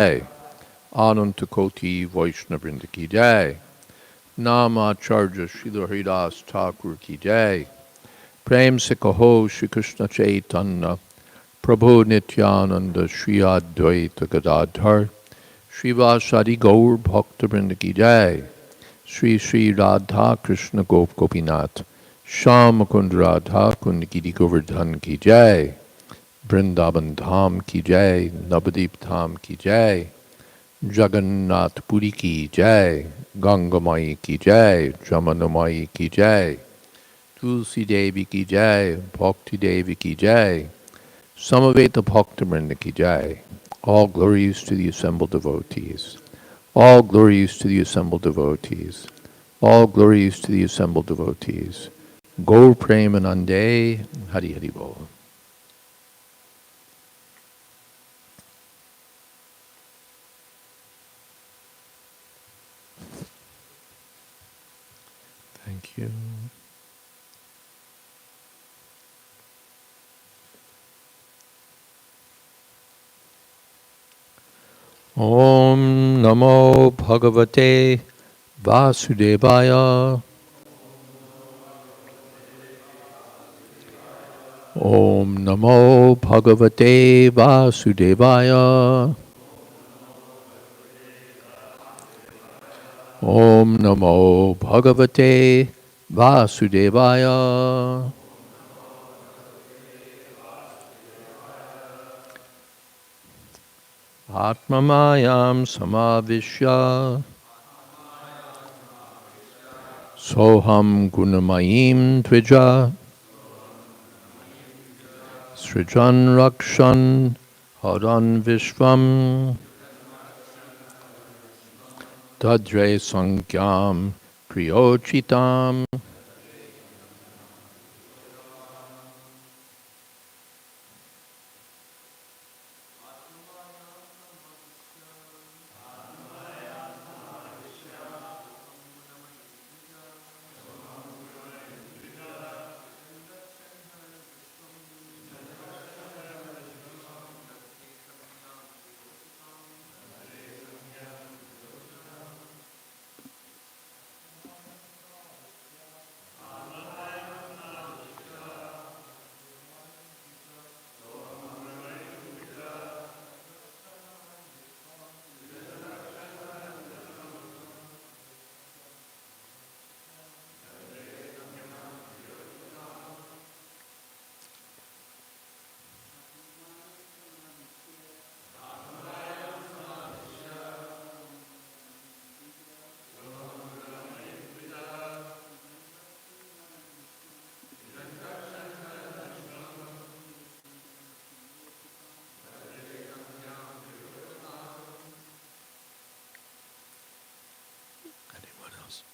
Ananta Koti Vaishnavrinda ki jai. Namacharya Srila Haridas Thakur ki jai. Prem se kaho Shri Krishna Chaitanya Prabhu Nityananda Shri Advaita Gadadhar Srivasadi Gaur Bhaktivinoda ki jai. Shri Shri Radha Krishna Gop Gopinath Shama Kund Radha Kund Giri Govardhan ki jai. Vrindavan Dham ki jai. Navadip Dham ki jai. Jagannath Puri ki jai. Gangamai ki jai. Jamunamai ki jai. Tulsi Devi ki jai. Bhakti Devi ki jai. Samaveta Bhaktivinoda ki jai. All glories to the assembled devotees. All glories to the assembled devotees. All glories to the assembled devotees. Gaur Premanande Hari Hari Bol. Thank you. Om Namo Bhagavate Vasudevaya. Om Namo Bhagavate Vasudevaya. Om Namo Bhagavate Vasudevaya. Atmamayam samavishya soham gunamayim tvija srijan rakshan haran vishvam dadre sankyam priyochitam.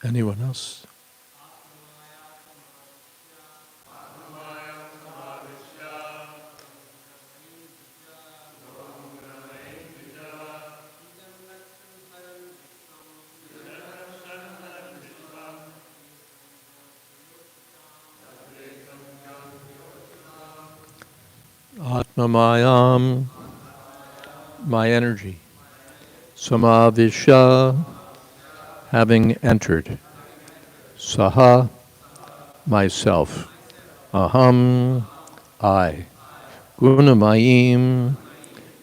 Anyone else? Atmamayam, my energy. Samavishya, having entered. Saha, myself. Aham, I. Gunamayim,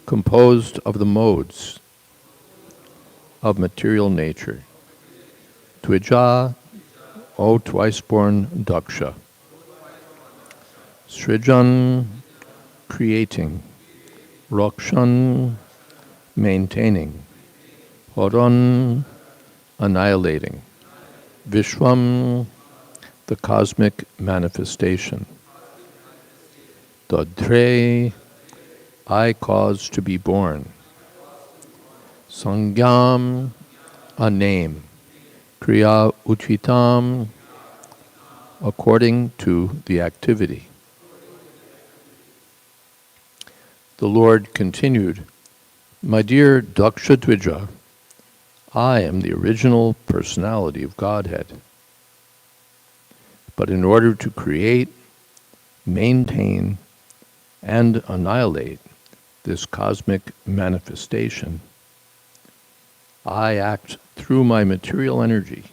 composed of the modes of material nature. Tvija, O twice-born Daksha. Srijan, creating. Rakshan, maintaining. Haran, annihilating. Vishwam, the cosmic manifestation. Dadre, I cause to be born. Sangyam, a name. Kriya uchitam, according to the activity. The Lord continued, my dear Daksha Tvija, I am the original personality of Godhead. But in order to create, maintain, and annihilate this cosmic manifestation, I act through my material energy,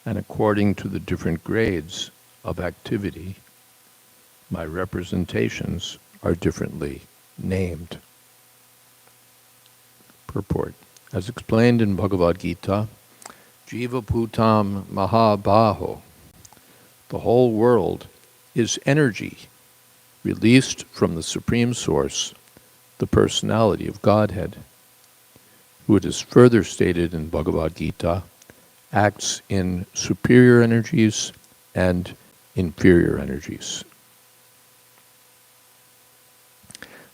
and according to the different grades of activity, my representations are differently named. Purport. As explained in Bhagavad Gita, Jiva Bhutam Mahabhaho, the whole world is energy released from the Supreme Source, the personality of Godhead, who it is further stated in Bhagavad Gita, acts in superior energies and inferior energies.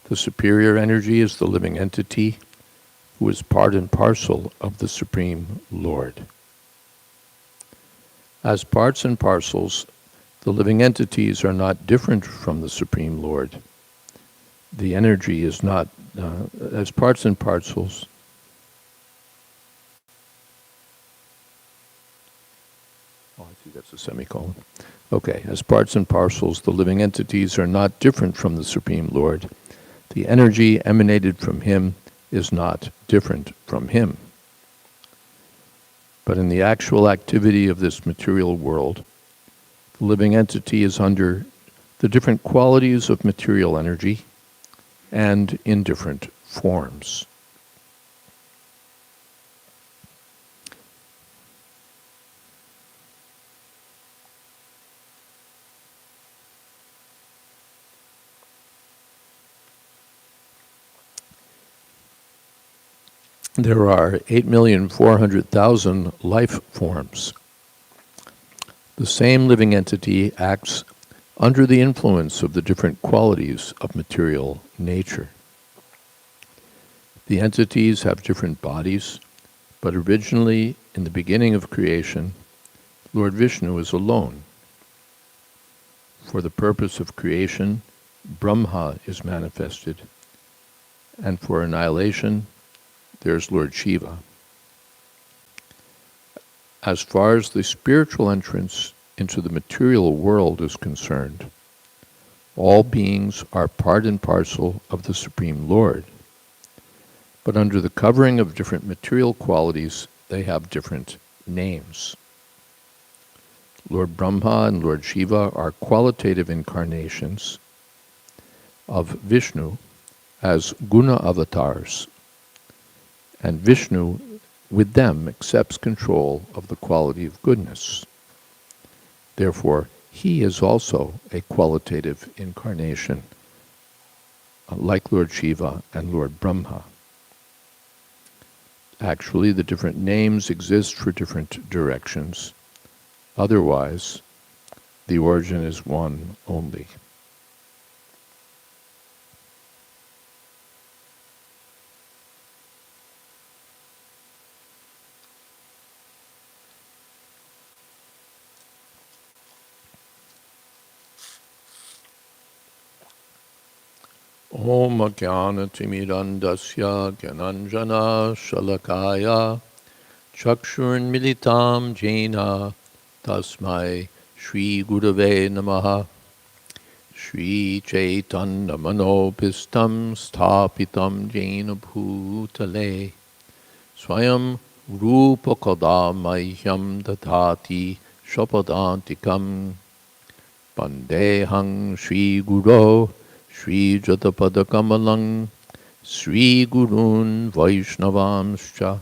The superior energy is the living entity who is part and parcel of the Supreme Lord. As parts and parcels, the living entities are not different from the Supreme Lord. The energy is not, as parts and parcels, I see that's a semicolon. Okay, as parts and parcels, the living entities are not different from the Supreme Lord. The energy emanated from Him is not different from Him. But in the actual activity of this material world, the living entity is under the different qualities of material energy and in different forms. There are 8,400,000 life forms. The same living entity acts under the influence of the different qualities of material nature. The entities have different bodies, but originally, in the beginning of creation, Lord Vishnu is alone. For the purpose of creation, Brahma is manifested, and for annihilation, there's Lord Shiva. As far as the spiritual entrance into the material world is concerned, all beings are part and parcel of the Supreme Lord. But under the covering of different material qualities, they have different names. Lord Brahma and Lord Shiva are qualitative incarnations of Vishnu as guna avatars, and Vishnu with them accepts control of the quality of goodness. Therefore, he is also a qualitative incarnation, like Lord Shiva and Lord Brahma. Actually, the different names exist for different directions. Otherwise, the origin is one only. Om Jnana-timirandasya Gyananjana Shalakaya Chakshurmilitam Jena Tasmai Shri Gurave Namaha. Shri Chaitanya Manopistam Sthapitam Jena Bhutale Swayam Rupa Kadamahyam Dadhati Shapadantikam Pandehang Shri Guru Shri Jatapadakamalang Sri Gurun Vaishnavamscha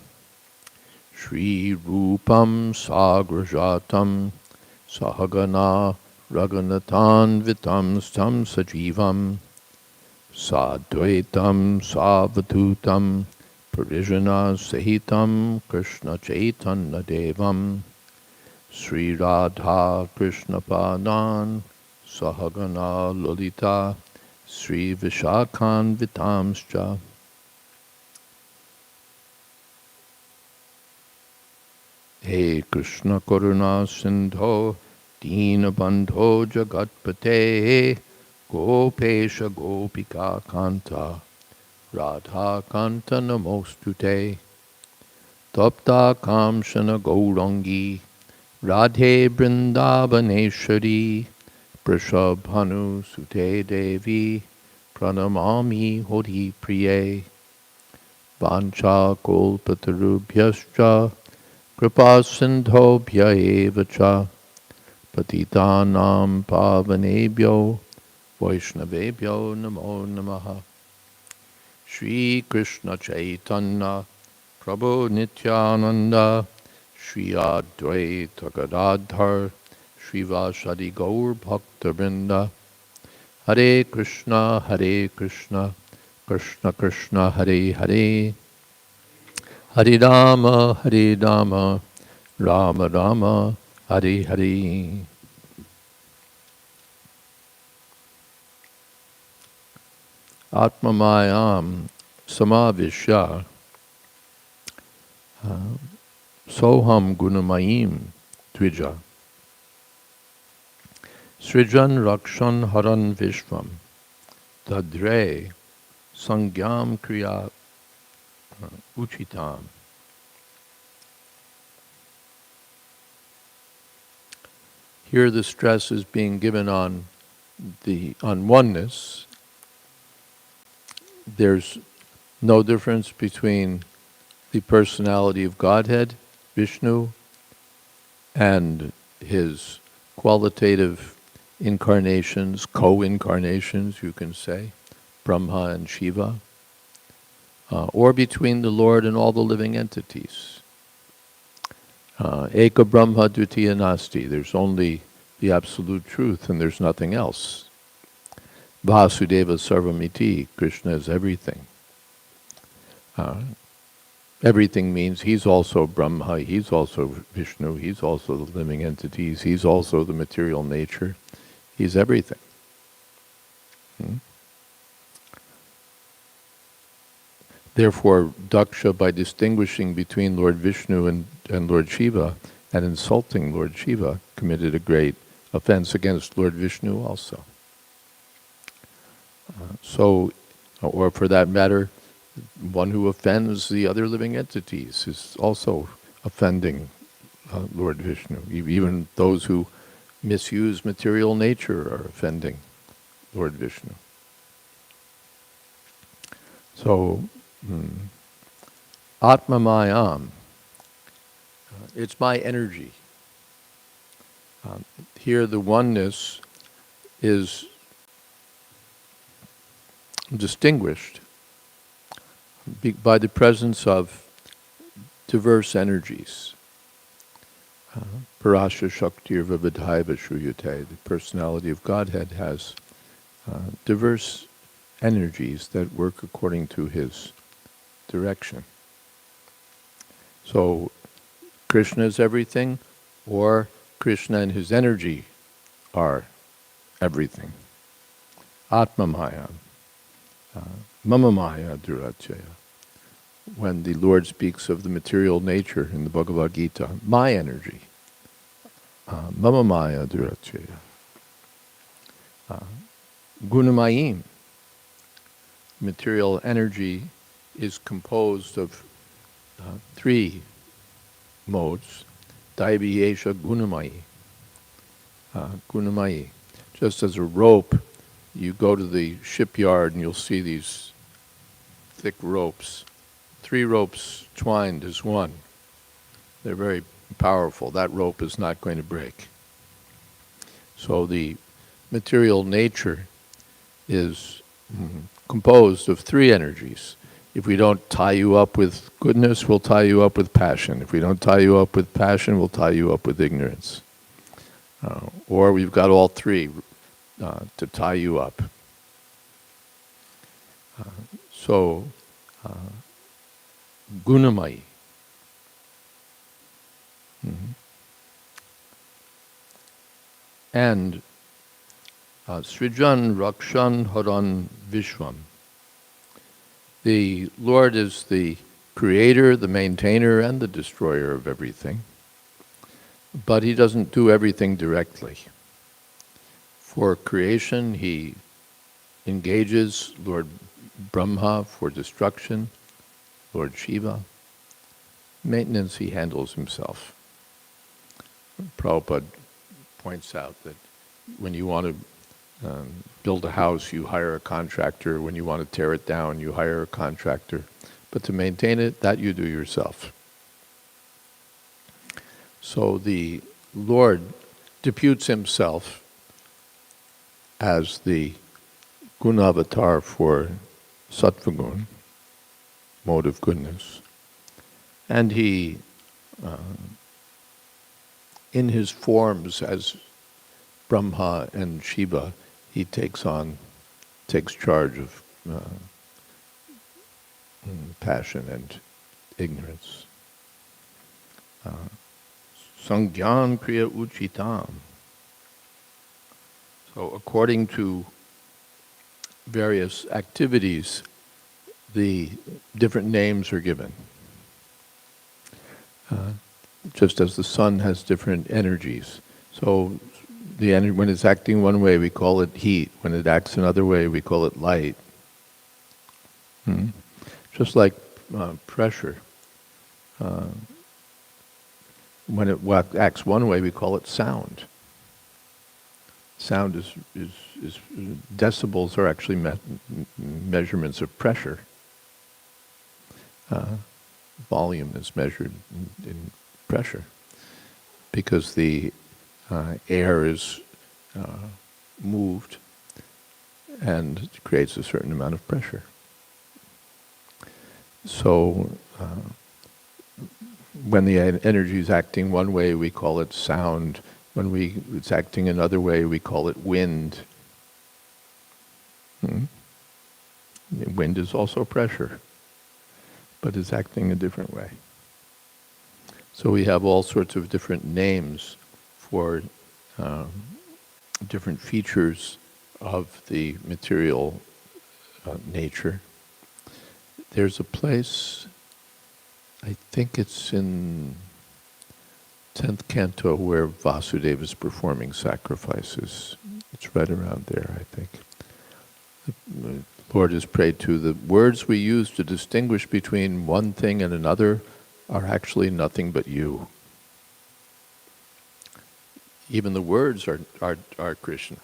Shri Rupam Sagrajatam Sahagana Raghunathan Vitam Stam Sajivam Sadvaitam Savadutam Parijana Sahitam Krishna Chaitanya Devam Sri Radha Krishna Padan Sahagana Lalita Sri Vishakhan Vitamscha. He Krishna Karuna Sindho Dina Bandho Jagatpate Gopesha Gopika Kanta Radha Kanta Namostute Tapta Kamshana Gaurangi Radhe Brindavaneshwari Prishabhanu Sute Devi Pranamami Hori Priye Vancha kolpatarubhyascha kripa sindhobhya eva cha patitanam pavanebhyo vaishnavebhyo namo namaha. Shri Krishna Chaitanya Prabhu Nityananda Shri Advaita Gadadhar Shri Vasadi Gaur Bhakta Vrinda Hare Krishna Krishna Krishna Hare Hare Hare Rama Rama Rama Hare Hare. Atma Mayam Samavishya Soham Gunamayim Tvija Srijan Rakshan Haran Vishvam Tadre Sangyam Kriya Uchitam. Here the stress is being given on oneness. There's no difference between the personality of Godhead, Vishnu, and his qualitative incarnations, co-incarnations, you can say, Brahma and Shiva, or between the Lord and all the living entities. Eka Brahma Dvitiya Nasti, there's only the absolute truth and there's nothing else. Vasudeva Sarvamiti, Krishna is everything. Everything means he's also Brahma, he's also Vishnu, he's also the living entities, he's also the material nature, he's everything. Therefore, Daksha, by distinguishing between Lord Vishnu and Lord Shiva and insulting Lord Shiva, committed a great offense against Lord Vishnu also. Or for that matter, one who offends the other living entities is also offending Lord Vishnu. Even those who misuse material nature are offending Lord Vishnu. So, Atma Mayam, it's my energy. Here the oneness is distinguished by the presence of diverse energies. Parasya Shaktir Vivadhaiva Shruyate, the personality of Godhead has diverse energies that work according to his direction. So Krishna is everything, or Krishna and his energy are everything. Atma Maya, Mama Maya Durachaya. When the Lord speaks of the material nature in the Bhagavad Gita, my energy, Mama Maya Durachaya. Gunamayim, material energy is composed of three modes. Daivi Yesha Gunamayi. Gunamayi. Just as a rope, you go to the shipyard and you'll see these thick ropes. Three ropes twined as one. They're very powerful. That rope is not going to break. So the material nature is composed of three energies. If we don't tie you up with goodness, we'll tie you up with passion. If we don't tie you up with passion, we'll tie you up with ignorance. Or we've got all three to tie you up. Gunamayi. And Srijan Rakshan Haran Vishwam. The Lord is the creator, the maintainer, and the destroyer of everything. But he doesn't do everything directly. For creation, he engages Lord Brahma. For destruction, Lord Shiva. Maintenance, he handles himself. Prabhupada points out that when you want to build a house, you hire a contractor. When you want to tear it down, you hire a contractor. But to maintain it, that you do yourself. So the Lord deputes himself as the Gunavatar for Sattva-gun, mode of goodness. And he, in his forms as Brahma and Shiva, he takes charge of passion and ignorance. Sangyam kriya uchitam. So according to various activities, the different names are given. Just as the sun has different energies. So when it's acting one way, we call it heat. When it acts another way, we call it light. Just like pressure. When it acts one way, we call it sound. Sound is decibels are actually measurements of pressure. Volume is measured in pressure because the air is moved and creates a certain amount of pressure. So when the energy is acting one way, we call it sound. When it's acting another way, we call it wind. Wind is also pressure, but it's acting a different way. So we have all sorts of different names for different features of the material nature. There's a place, I think it's in 10th canto, where Vasudeva is performing sacrifices. It's right around there, I think. The Lord is prayed to. The words we use to distinguish between one thing and another are actually nothing but you. Even the words are Krishna.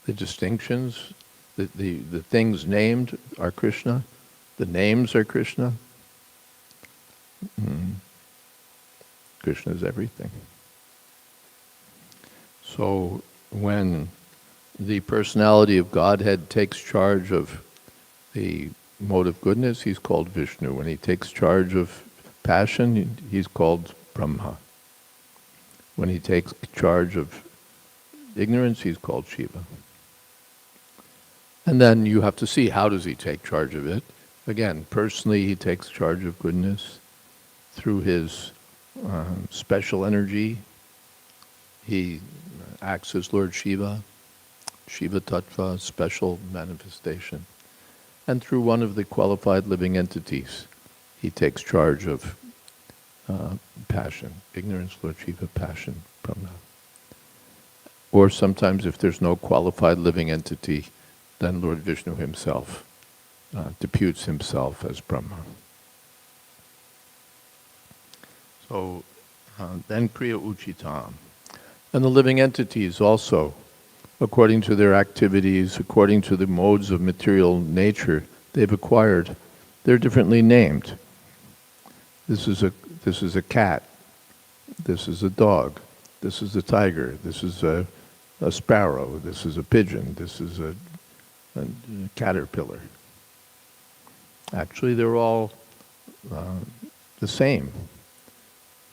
The distinctions, the things named are Krishna. The names are Krishna. Krishna is everything. So when the personality of Godhead takes charge of the mode of goodness, he's called Vishnu. When he takes charge of passion, he's called Brahma. When he takes charge of ignorance, he's called Shiva. And then you have to see, how does he take charge of it? Again, personally, he takes charge of goodness through his special energy. He acts as Lord Shiva, Shiva Tattva, special manifestation. And through one of the qualified living entities, he takes charge of passion, ignorance, Lord Shiva, passion, Brahma. Or sometimes if there's no qualified living entity, then Lord Vishnu himself deputes himself as Brahma. So then Kriya Uchitam. And the living entities also, according to their activities, according to the modes of material nature they've acquired, they're differently named. This is a cat. This is a dog. This is a tiger. This is a sparrow. This is a pigeon. This is a caterpillar. Actually, they're all the same.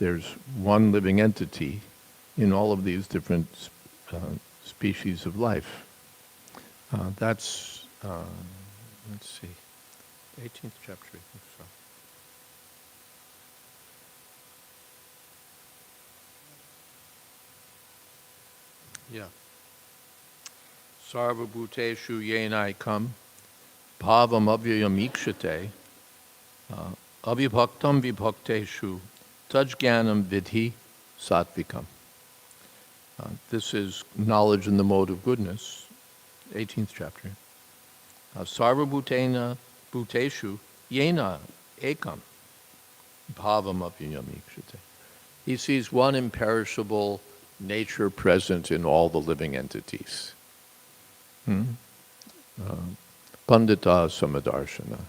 There's one living entity in all of these different species of life. That's, let's see, 18th chapter, I think so. Yeah. Sarva bhuteshu yenaikam bhavam avyayam ikshate abhibhaktam vibhakteshu tajjnanam vidhi sattvikam. This is knowledge in the mode of goodness, 18th chapter. Sarva bhuteshu yena ekam bhavam avyayam ikshate. He sees one imperishable nature present in all the living entities. Pandita Samadarshana.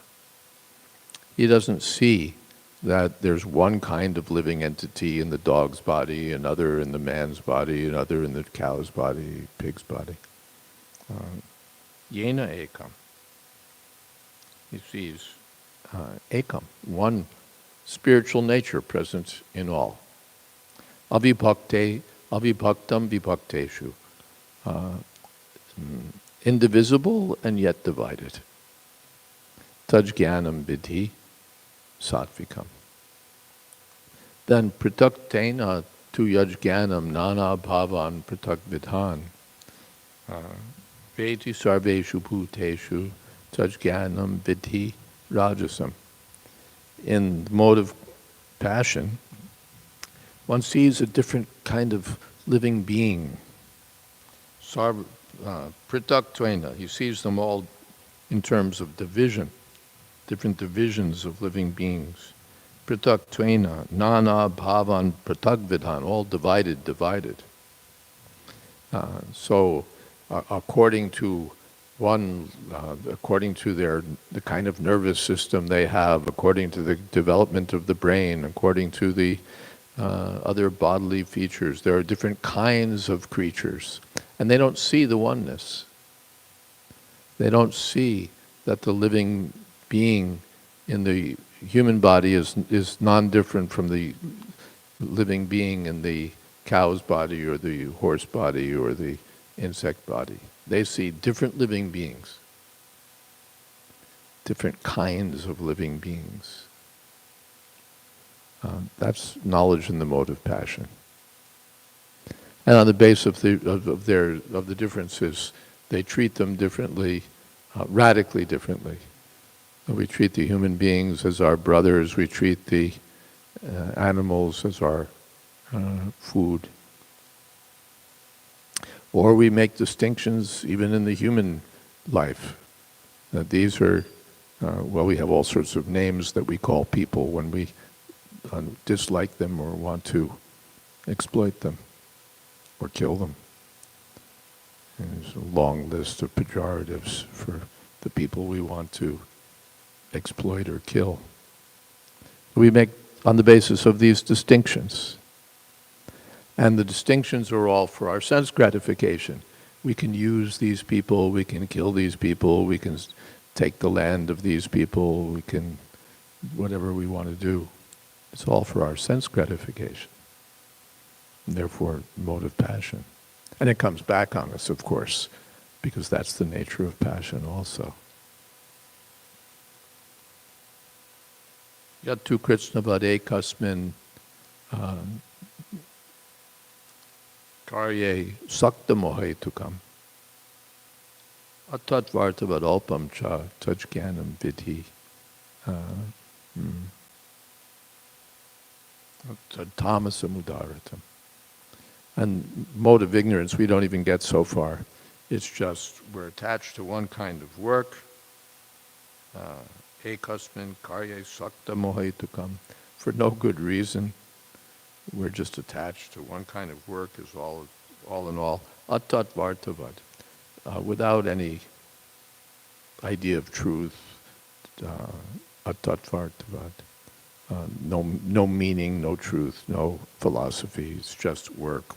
He doesn't see that there's one kind of living entity in the dog's body, another in the man's body, another in the cow's body, pig's body. Yena ekam. He sees ekam, one spiritual nature present in all. Avibhaktam vibhakteshu. Indivisible and yet divided. Tajjnanam vidhi sattvikam. Then pritaktena tu yajjnanam nana bhavan pritak vidhan. Veti sarveshu bhuteshu tajjnanam vidhi rajasam. In the mode of passion, one sees a different kind of living being. Pritaktena, he sees them all in terms of division, different divisions of living beings. Pritaktena, nana bhavan pritagvidhan, all divided. So, according to the kind of nervous system they have, according to the development of the brain, according to the other bodily features, there are different kinds of creatures. And they don't see the oneness. They don't see that the living being in the human body is non-different from the living being in the cow's body or the horse body or the insect body. They see different living beings, different kinds of living beings. That's knowledge in the mode of passion. And on the basis of the differences, they treat them differently, radically differently. We treat the human beings as our brothers. We treat the animals as our food. Or we make distinctions even in the human life. That these are, we have all sorts of names that we call people when we dislike them or want to exploit them or kill them. And there's a long list of pejoratives for the people we want to exploit or kill. We make on the basis of these distinctions. And the distinctions are all for our sense gratification. We can use these people, we can kill these people, we can take the land of these people, we can whatever we want to do. It's all for our sense gratification. And therefore, mode of passion. And it comes back on us, of course, because that's the nature of passion also. Yattu Krishna vade kasmin karye sakta mohetukam atat vartavad alpam cha tajjnanam vidhi tamasam udaratam. And mode of ignorance, we don't even get so far. It's just we're attached to one kind of work. Ekasmin karye sakta mohetukam. For no good reason. We're just attached to one kind of work is all in all. Atat vartavad. Without any idea of truth. Atat vartavad. No meaning, no truth, no philosophy. It's just work.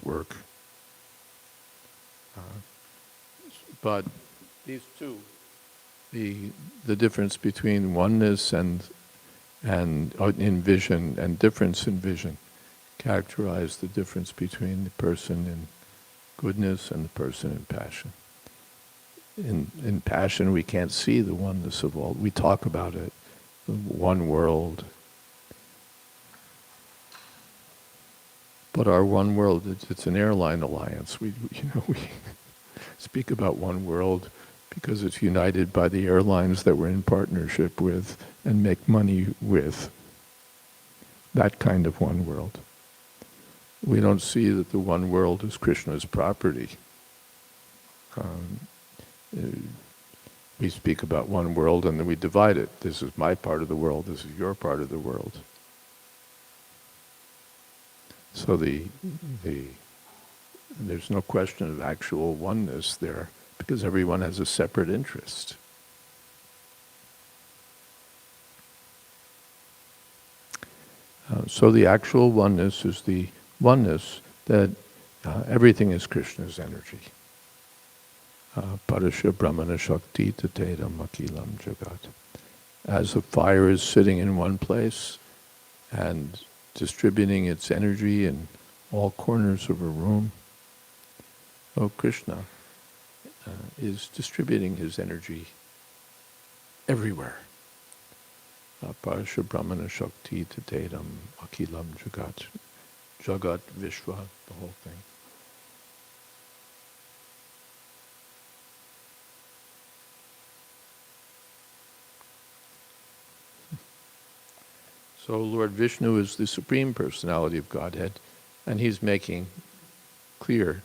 But these two, the difference between oneness and in vision and difference in vision, characterize the difference between the person in goodness and the person in passion. In passion, we can't see the oneness of all. We talk about it, the one world. But our one world, it's an airline alliance. We speak about one world because it's united by the airlines that we're in partnership with and make money with. That kind of one world. We don't see that the one world is Krishna's property. We speak about one world and then we divide it. This is my part of the world, this is your part of the world. So there's no question of actual oneness there because everyone has a separate interest. So the actual oneness is the oneness that everything is Krishna's energy. Parasya Brahmana Shakti Tatedam Akilam Jagat. As a fire is sitting in one place and distributing its energy in all corners of a room, Krishna is distributing his energy everywhere. Parasya Brahmana Shakti Tatedam Akilam Jagat. Jagat, Vishwa, the whole thing. So Lord Vishnu is the Supreme Personality of Godhead, and he's making clear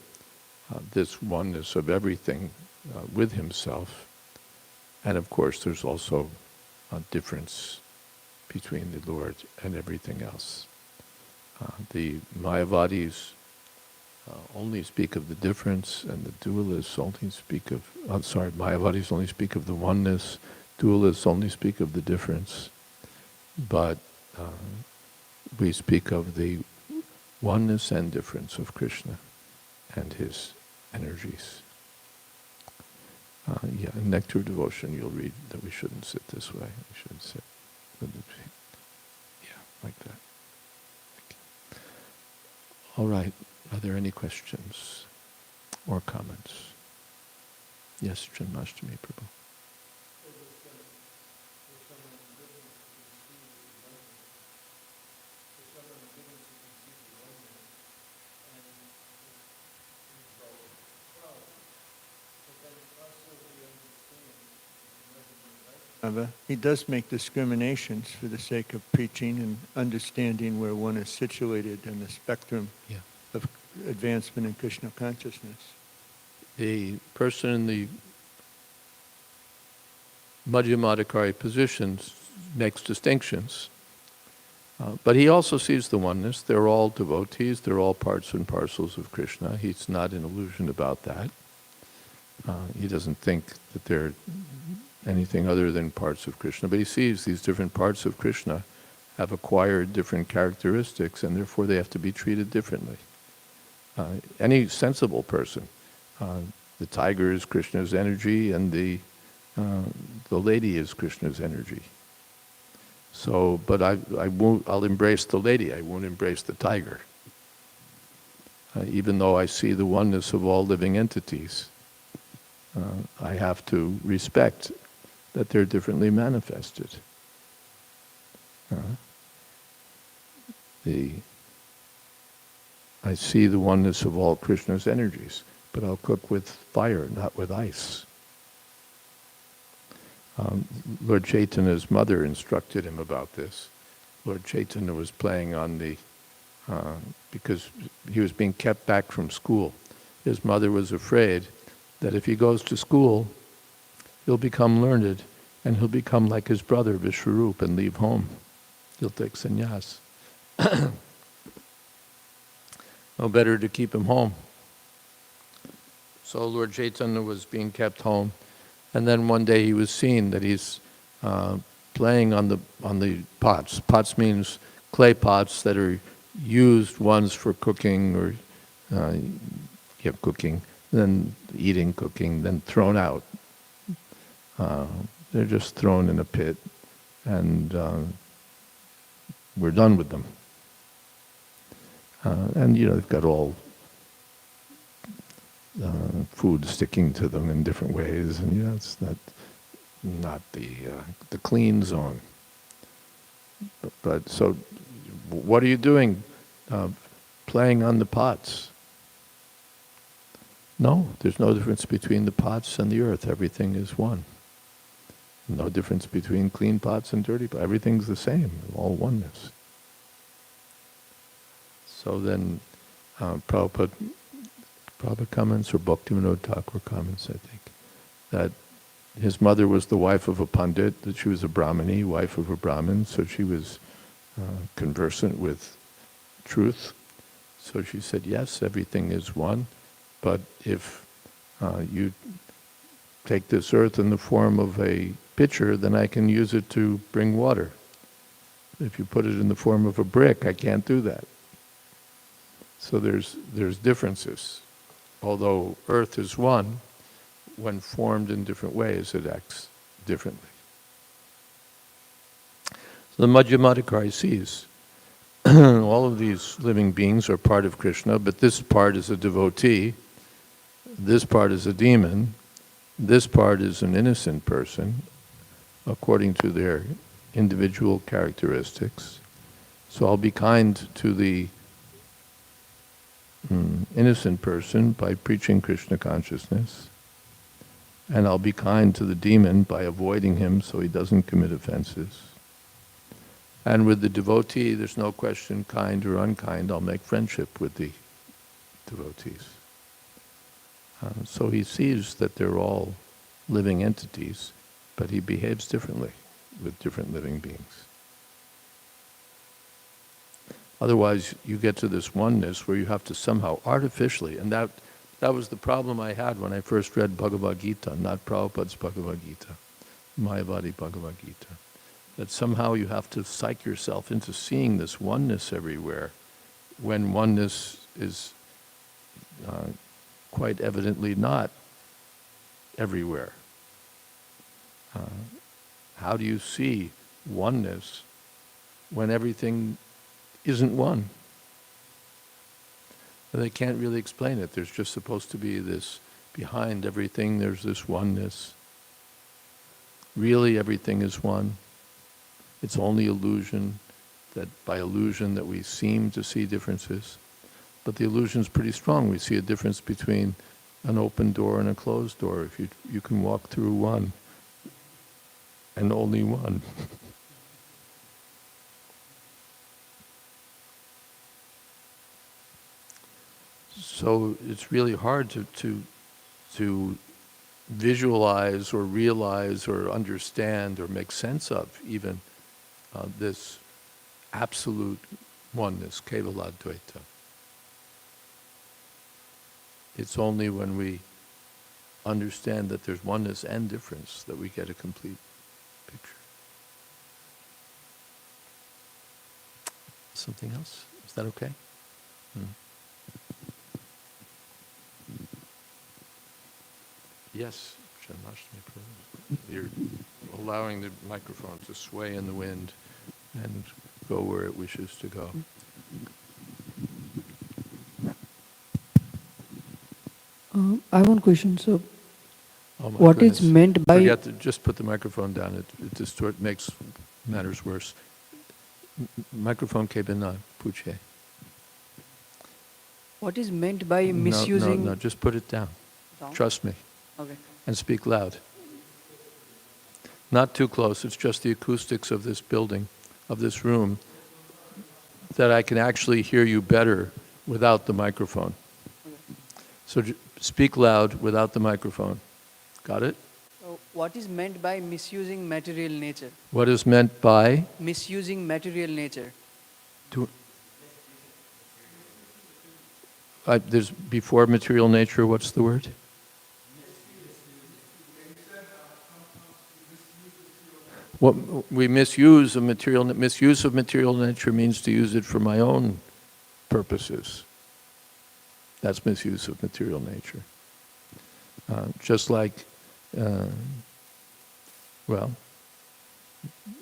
this oneness of everything with himself. And of course, there's also a difference between the Lord and everything else. The Mayavadis only speak of the difference, and the dualists only speak of, Mayavadis only speak of the oneness, dualists only speak of the difference. But we speak of the oneness and difference of Krishna and his energies. In Nectar of Devotion you'll read that we shouldn't sit this way. We should sit with the feet. Like that. Okay. All right. Are there any questions or comments? Yes, Janmashtami Prabhu. He does make discriminations for the sake of preaching and understanding where one is situated in the spectrum of advancement in Krishna consciousness. The person in the Madhyamadikari positions makes distinctions, but he also sees the oneness. They're all devotees. They're all parts and parcels of Krishna. He's not an illusion about that. He doesn't think that they're anything other than parts of Krishna, but he sees these different parts of Krishna have acquired different characteristics, and therefore they have to be treated differently. Any sensible person, the tiger is Krishna's energy, and the lady is Krishna's energy. So, but I'll embrace the lady. I won't embrace the tiger, even though I see the oneness of all living entities. I have to respect that they're differently manifested. I see the oneness of all Krishna's energies, but I'll cook with fire, not with ice. Lord Chaitanya's mother instructed him about this. Lord Chaitanya was playing on the, because he was being kept back from school. His mother was afraid that if he goes to school, he'll become learned, and he'll become like his brother Vishwarup and leave home. He'll take sannyas. No better to keep him home. So Lord Chaitanya was being kept home, and then one day he was seen that he's playing on the pots. Pots means clay pots that are used once for cooking or cooking, then eating, cooking, then thrown out. They're just thrown in a pit, and we're done with them. And they've got all food sticking to them in different ways, and it's not the clean zone. But so, what are you doing? Playing on the pots. No, there's no difference between the pots and the earth. Everything is one. No difference between clean pots and dirty pots. Everything's the same, all oneness. So then, Prabhupada comments, or Bhaktivinoda Thakur comments, I think, that his mother was the wife of a pandit, that she was a Brahmini, wife of a Brahmin, so she was conversant with truth. So she said, yes, everything is one, but if you take this earth in the form of a pitcher, then I can use it to bring water. If you put it in the form of a brick, I can't do that. So there's differences. Although earth is one, when formed in different ways, it acts differently. So the Madhyamadikari sees all of these living beings are part of Krishna, but this part is a devotee, this part is a demon, this part is an innocent person, according to their individual characteristics. So I'll be kind to the innocent person by preaching Krishna consciousness, and I'll be kind to the demon by avoiding him so he doesn't commit offenses. And with the devotee, there's no question, kind or unkind, I'll make friendship with the devotees. So he sees that they're all living entities, but he behaves differently with different living beings. Otherwise, you get to this oneness where you have to somehow artificially, and that was the problem I had when I first read Bhagavad Gita, not Prabhupada's Bhagavad Gita, Mayavadi Bhagavad Gita. That somehow you have to psych yourself into seeing this oneness everywhere, when oneness is quite evidently not everywhere. How do you see oneness when everything isn't one? And they can't really explain it. There's just supposed to be this, behind everything there's this oneness. Really everything is one. It's only illusion, that by illusion that we seem to see differences. But the illusion's pretty strong. We see a difference between an open door and a closed door. If you can walk through one, and only one. So it's really hard to visualize or realize or understand or make sense of even this absolute oneness, Jayādvaita. It's only when we understand that there's oneness and difference that we get a complete picture. Something else? Is that okay? Yes, Janmashtami Prabhu. You're allowing the microphone to sway in the wind and go where it wishes to go. I have one question. So, Oh my what goodness. is meant by... Forget to just put the microphone down. It makes matters worse. Microphone ke bina puche. What is meant by misusing... No, just put it down. Trust me. Okay. And speak loud. Not too close. It's just the acoustics of this building, of this room, that I can actually hear you better without the microphone. So speak loud without the microphone. Got it? So what is meant by misusing material nature? What is meant by? Misusing material nature. There's before material nature, what's the word? What we misuse of material nature means to use it for my own purposes. That's misuse of material nature. Just like,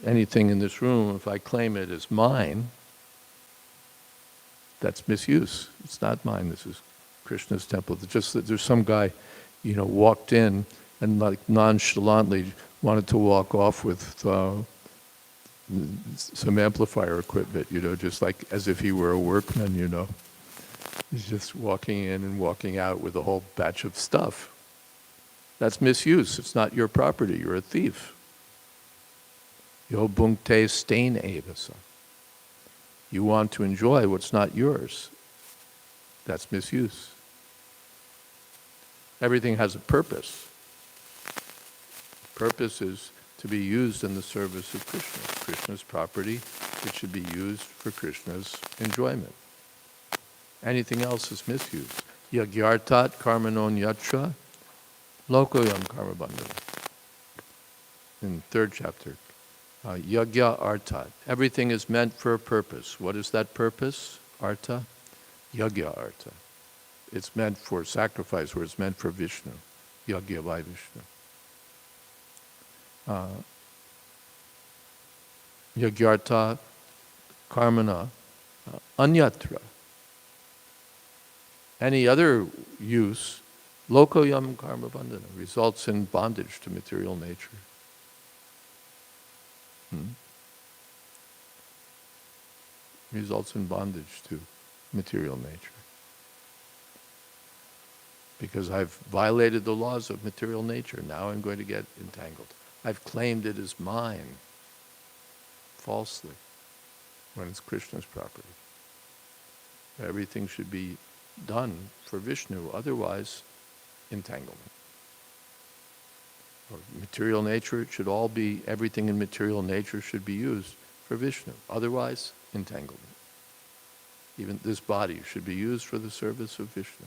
anything in this room, if I claim it as mine, that's misuse. It's not mine. This is Krishna's temple. It's just that there's some guy, walked in and like nonchalantly wanted to walk off with some amplifier equipment, just like as if he were a workman, He's just walking in and walking out with a whole batch of stuff. That's misuse. It's not your property. You're a thief. Yo bhunkte stain evasa. You want to enjoy what's not yours. That's misuse. Everything has a purpose. Purpose is to be used in the service of Krishna. Krishna's property, it should be used for Krishna's enjoyment. Anything else is misused. Yagyartat karmanon yatra lokoyam karmabandhana. In 3rd chapter, Yagya artha. Everything is meant for a purpose. What is that purpose? Artha? Yagya artha. It's meant for sacrifice, or it's meant for Vishnu. Yagya by Vishnu. Yagyartha karmana anyatra. Any other use, lokoyam karma bandhana, results in bondage to material nature. Results in bondage to material nature. Because I've violated the laws of material nature, now I'm going to get entangled. I've claimed it as mine, falsely, when it's Krishna's property. Everything should be done for Vishnu, otherwise entanglement. Or material nature, it should all be, everything in material nature should be used for Vishnu, otherwise entanglement. Even this body should be used for the service of Vishnu.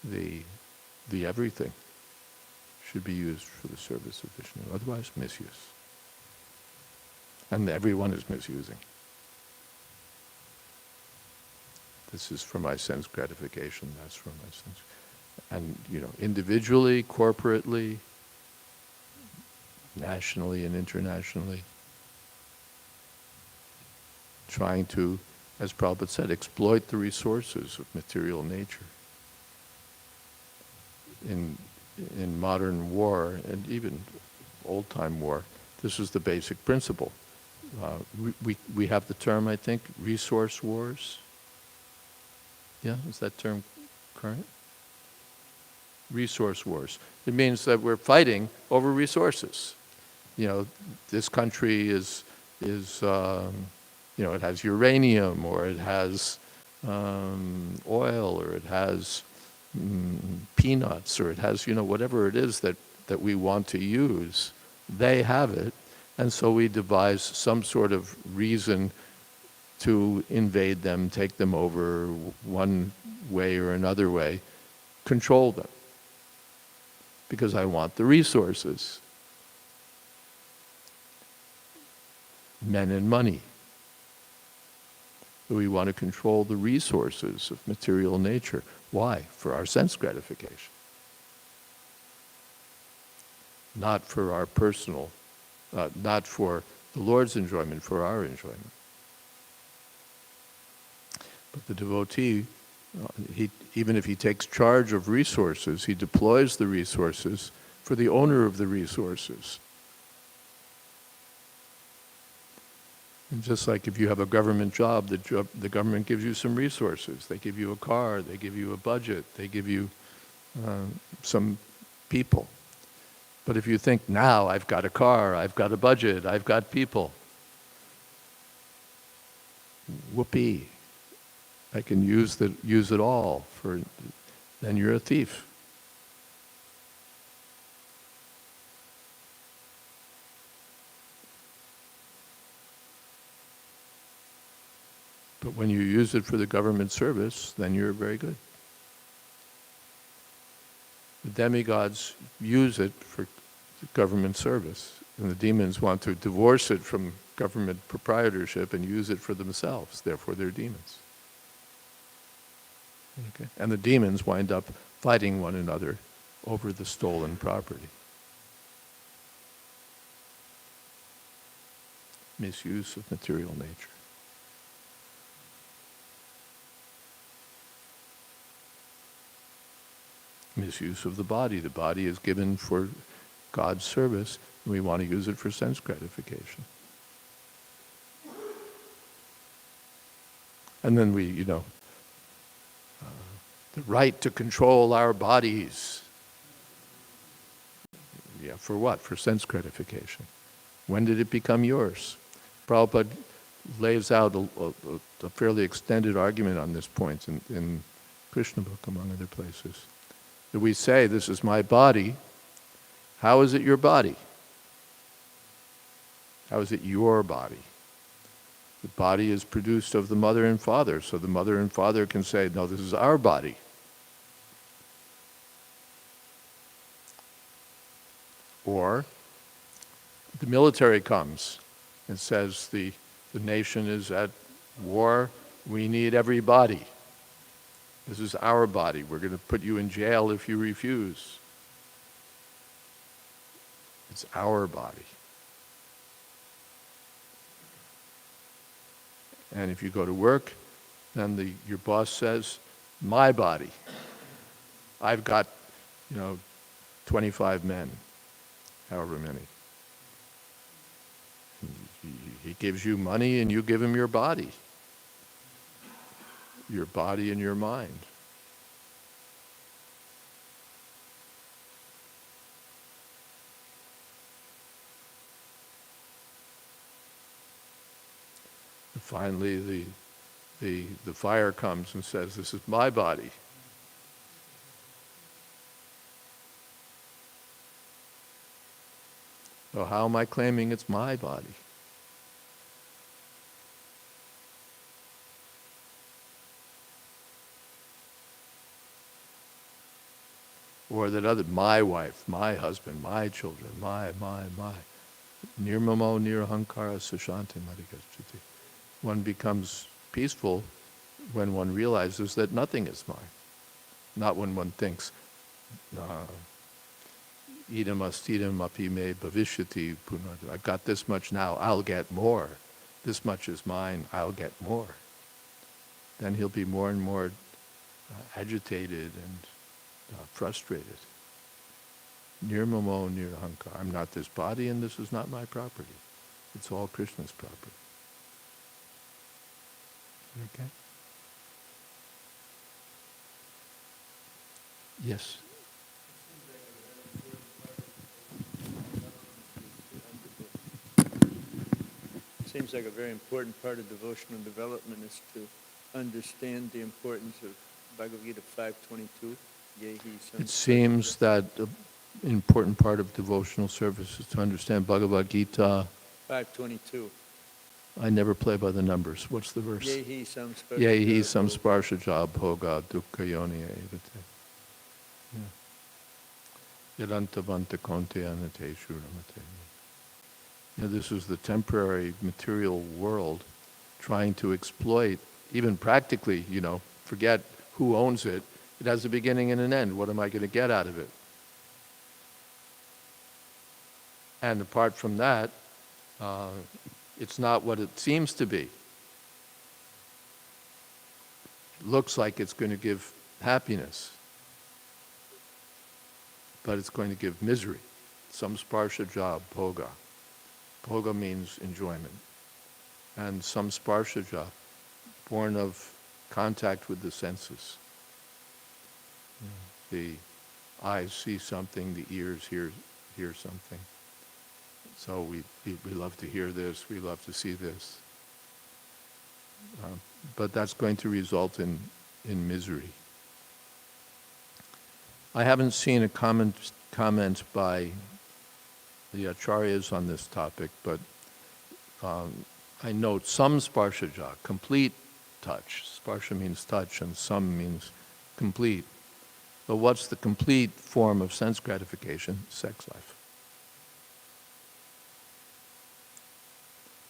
The everything should be used for the service of Vishnu, otherwise misuse. And everyone is misusing. This is for my sense gratification, that's for my sense. And, individually, corporately, nationally and internationally, trying to, as Prabhupada said, exploit the resources of material nature. In modern war, and even old-time war, this is the basic principle. We have the term, I think, resource wars. Yeah, is that term current? Resource wars. It means that we're fighting over resources. This country is it has uranium, or it has oil, or it has peanuts, or it has, whatever it is that we want to use. They have it, and so we devise some sort of reason to invade them, take them over one way or another way, control them. Because I want the resources. Men and money. We want to control the resources of material nature. Why? For our sense gratification. Not for our personal, not for the Lord's enjoyment, for our enjoyment. But the devotee, even if he takes charge of resources, he deploys the resources for the owner of the resources. And just like if you have a government job, the government gives you some resources. They give you a car, they give you a budget, they give you some people. But if you think, now I've got a car, I've got a budget, I've got people, whoopee, I can use it all, then you're a thief. But when you use it for the government service, then you're very good. The demigods use it for government service, and the demons want to divorce it from government proprietorship and use it for themselves. Therefore, they're demons. Okay? And the demons wind up fighting one another over the stolen property. Misuse of material nature. Misuse of the body. The body is given for God's service, and we want to use it for sense gratification. And then the right to control our bodies. Yeah, for what? For sense gratification. When did it become yours? Prabhupada lays out a fairly extended argument on this point in Krishna book, among other places. That we say, this is my body. How is it your body? How is it your body? The body is produced of the mother and father, so the mother and father can say, no, this is our body. Or the military comes and says the nation is at war, we need everybody. This is our body. We're going to put you in jail if you refuse. It's our body. And if you go to work, then your boss says, my body. I've got, 25 men, however many. He gives you money and you give him your body and your mind. And finally, the fire comes and says, this is my body. So how am I claiming it's my body? Or that my wife, my husband, my children, my. Nirmamo nirahankara sushanti marigachati. One becomes peaceful when one realizes that nothing is mine. Not when one thinks, idam astidam api me bhavishyati punarjana. I've got this much now, I'll get more. This much is mine, I'll get more. Then he'll be more and more agitated and frustrated. Nirmamo nirahankara. I'm not this body and this is not my property. It's all Krishna's property. Okay? Yes. Seems like a very important part of devotional development is to understand the importance of Bhagavad Gita 5:22. It seems that an important part of devotional service is to understand Bhagavad Gita 5:22. I never play by the numbers. What's the verse? Yehi samsparshaja bhoga dukkha yoni evate. Yadantavanta konte anate shuramate. This is the temporary material world trying to exploit, even practically, forget who owns it. It has a beginning and an end. What am I going to get out of it? And apart from that, it's not what it seems to be. It looks like it's going to give happiness, but it's going to give misery. Samsparshaja bhoga. Bhoga means enjoyment. And samsparshaja, born of contact with the senses. The eyes see something, the ears hear something. So we love to hear this, we love to see this. But that's going to result in misery. I haven't seen a comment by the acharyas on this topic, but I note some sparshaja, complete touch. Sparsha means touch and some means complete. But what's the complete form of sense gratification? Sex life.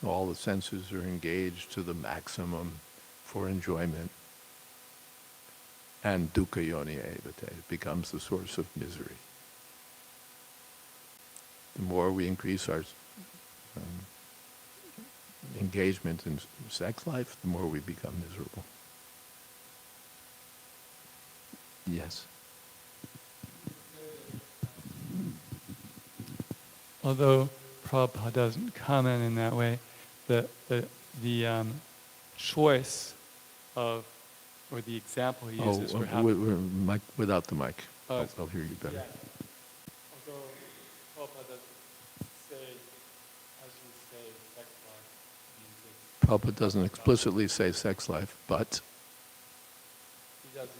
All the senses are engaged to the maximum for enjoyment. And dukkha yoni evate, it becomes the source of misery. The more we increase our engagement in sex life, the more we become miserable. Yes. Although Prabhupada doesn't comment in that way, the choice of, or the example he uses for how... mic, without the mic. I'll hear you better. Yeah. Although Prabhupada doesn't say, as you say, sex life means it's... Prabhupada doesn't explicitly say sex life, but... He doesn't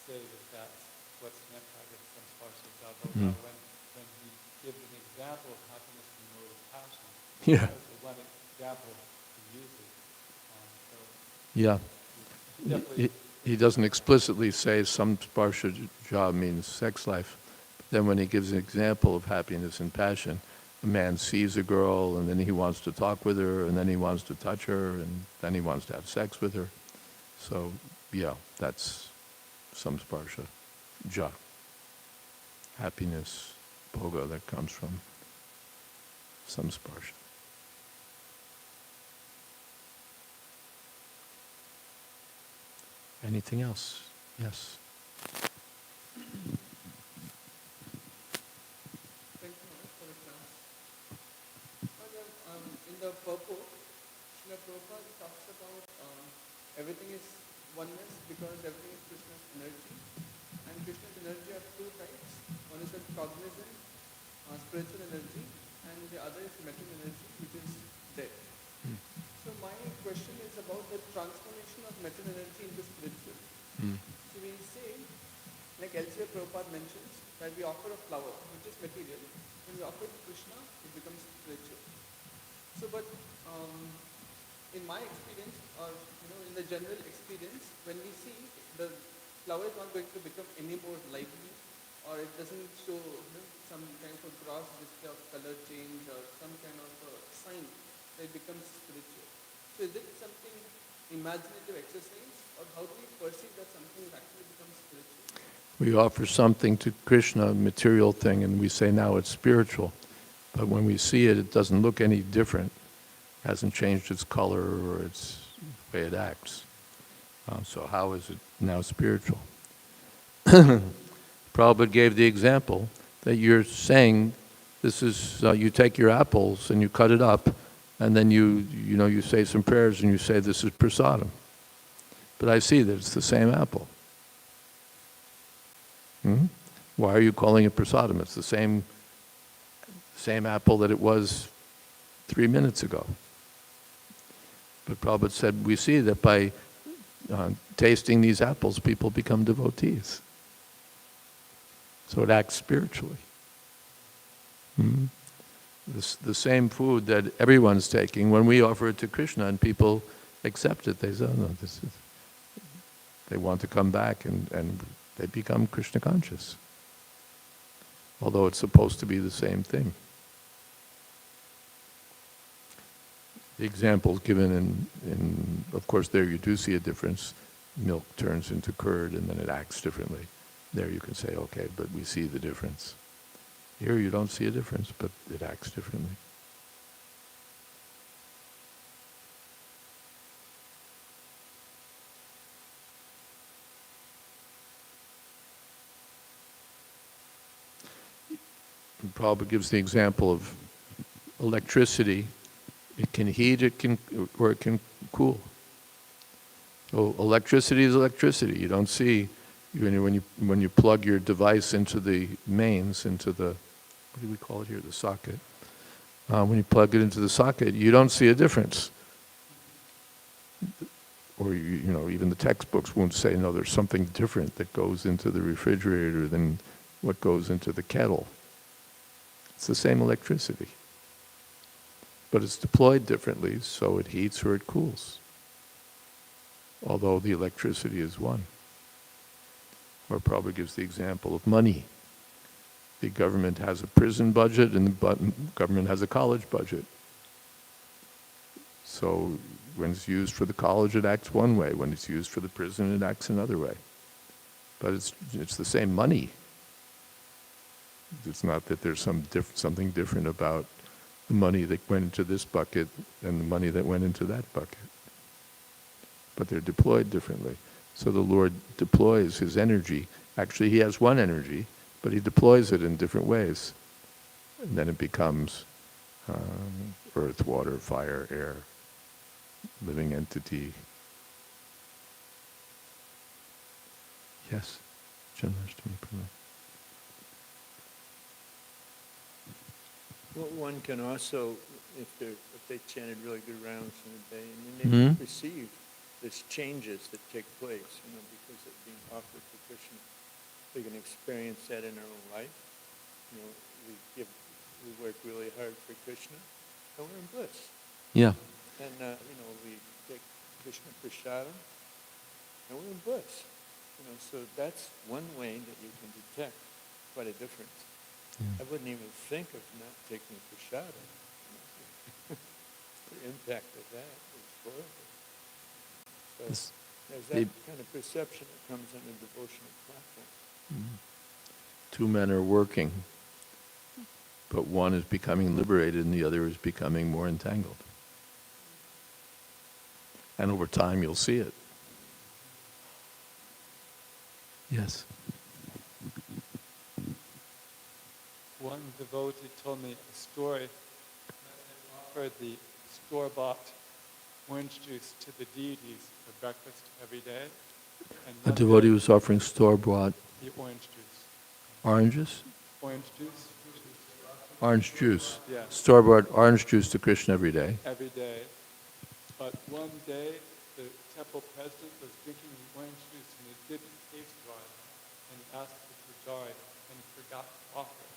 say that that's what's meant by the samsparshaja bhoga. When he gives an example of happiness in the mode of passion, Yeah. that's the one example he uses. Yeah. He doesn't explicitly say some sparshaja means sex life. But then when he gives an example of happiness and passion, a man sees a girl and then he wants to talk with her and then he wants to touch her and then he wants to have sex with her. So, yeah, that's samsparsha, ja. Happiness, bhoga, that comes from samsparsha. Anything else? Yes. Thank you much for the class. In the purport, Srila Prabhupada talks about everything is oneness because everything is Krishna's energy. And Krishna's energy are two types. One is the cognizant, spiritual energy, and the other is mental energy, which is dead. So my question is about the transformation of mental energy into spiritual. So we say, like elsewhere Prabhupada mentions, that we offer a flower, which is material. When we offer it to Krishna, it becomes spiritual. So, but in my experience, or in the general experience, when we see the flower is not going to become any more lively, or it doesn't show some kind of a gross display of color change or some kind of a sign that it becomes spiritual. So is it something imaginative exercise, or how do we perceive that something actually becomes spiritual? We offer something to Krishna, a material thing, and we say now it's spiritual. But when we see it, it doesn't look any different. It hasn't changed its color or its way it acts. So how is it now spiritual? Prabhupada gave the example that you're saying this is, you take your apples and you cut it up, and then you say some prayers and you say this is prasadam. But I see that it's the same apple. Why are you calling it prasadam? It's the same apple that it was 3 minutes ago. But Prabhupada said, we see that by tasting these apples, people become devotees. So it acts spiritually. The same food that everyone's taking, when we offer it to Krishna and people accept it, they say, oh, no, they want to come back and they become Krishna conscious. Although it's supposed to be the same thing. The examples given in, of course, there you do see a difference. Milk turns into curd and then it acts differently. There you can say, okay, but we see the difference. Here you don't see a difference, but it acts differently. And Prabhupada gives the example of electricity. It can heat, or it can cool. So electricity is electricity. You don't see, when you plug your device into the mains, into the, what do we call it here, the socket. When you plug it into the socket, you don't see a difference. Or, even the textbooks won't say, no, there's something different that goes into the refrigerator than what goes into the kettle. It's the same electricity. But it's deployed differently, so it heats or it cools. Although the electricity is one. Or Prabhupada gives the example of money. The government has a prison budget and the government has a college budget. So when it's used for the college, it acts one way. When it's used for the prison, it acts another way. But it's the same money. It's not that there's something different about the money that went into this bucket and the money that went into that bucket. But they're deployed differently. So the Lord deploys His energy. Actually, He has one energy, but He deploys it in different ways. And then it becomes earth, water, fire, air, living entity. Yes? Janmashtami Prabhu. Well, one can also, if they chanted really good rounds in a day, they can perceive these changes that take place, because of being offered to Krishna. They can experience that in their own life. We work really hard for Krishna, and we're in bliss. Yeah. And we take Krishna prasadam, and we're in bliss. So that's one way that you can detect quite a difference. I wouldn't even think of not taking prasada. The impact of that is horrible. So This- there's the- that kind of perception that comes on a devotional platform. Two men are working, but one is becoming liberated and the other is becoming more entangled. And over time, you'll see it. Yes. One devotee told me a story that they offered the store-bought orange juice to the deities for breakfast every day. And A one devotee day, was offering store-bought the orange juice. oranges? Orange juice? Orange juice. Yeah. Store-bought orange juice to Krishna every day. Every day. But one day, the temple president was drinking the orange juice and it didn't taste right. And he asked for joy and he forgot to offer it.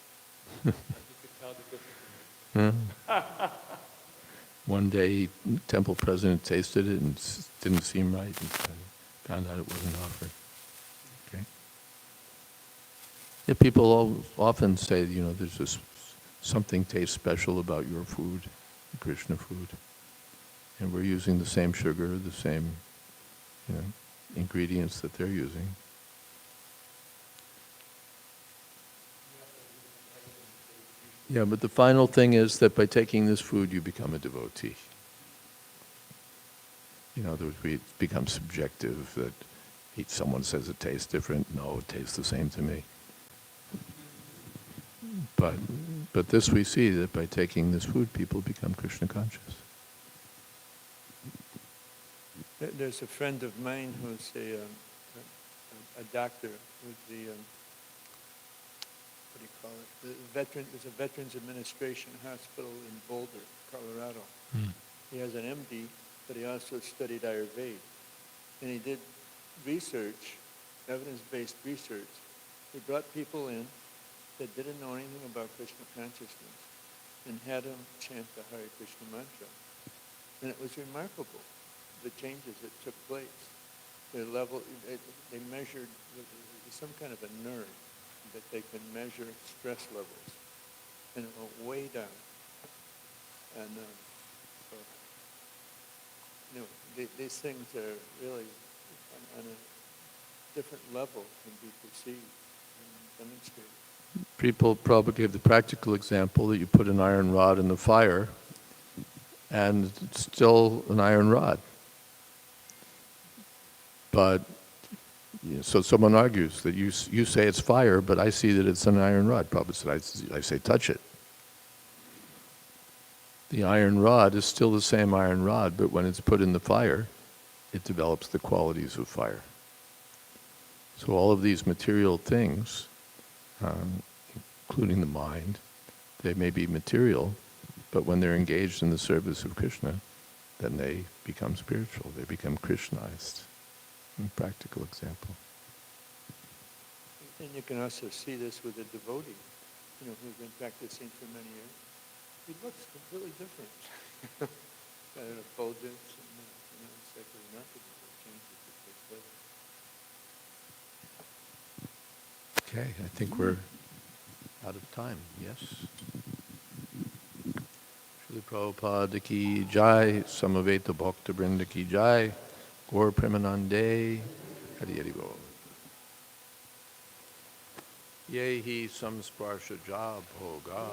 And you could tell the difference. One day, temple president tasted it and it didn't seem right and found out it wasn't offered. Okay. Yeah, people often say, there's this something tastes special about your food, Krishna food. And we're using the same sugar, the same, ingredients that they're using. Yeah, but the final thing is that by taking this food, you become a devotee. In other words, it becomes subjective that someone says it tastes different. No, it tastes the same to me. But this we see that by taking this food, people become Krishna conscious. There's a friend of mine who's a doctor with the, what do you call it? There's a Veterans Administration Hospital in Boulder, Colorado. He has an MD, but he also studied Ayurveda. And he did research, evidence-based research. He brought people in that didn't know anything about Krishna consciousness and had them chant the Hare Krishna mantra. And it was remarkable, the changes that took place. Their level, they measured, some kind of a nerve that they can measure stress levels. And it went way down. And so, these things are really on a different level can be perceived and demonstrated. People probably gave the practical example that you put an iron rod in the fire, and it's still an iron rod. But, so someone argues that you say it's fire, but I see that it's an iron rod. Prabhupada said, I say touch it. The iron rod is still the same iron rod, but when it's put in the fire, it develops the qualities of fire. So all of these material things, including the mind, they may be material, but when they're engaged in the service of Krishna, then they become spiritual. They become Krishnized. A practical example. And you can also see this with a devotee, who's been practicing for many years. He looks completely different. Got an effulgence, and it's like remarkable changes that take place. Okay, I think we're out of time. Yes? Srila Prabhupada ki jai, Samaveta Bhakta Vrinda ki jai, Gaur Premanande, Hari Hari Bol. Yehi samsparsha jab hoga,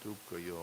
dukkha yo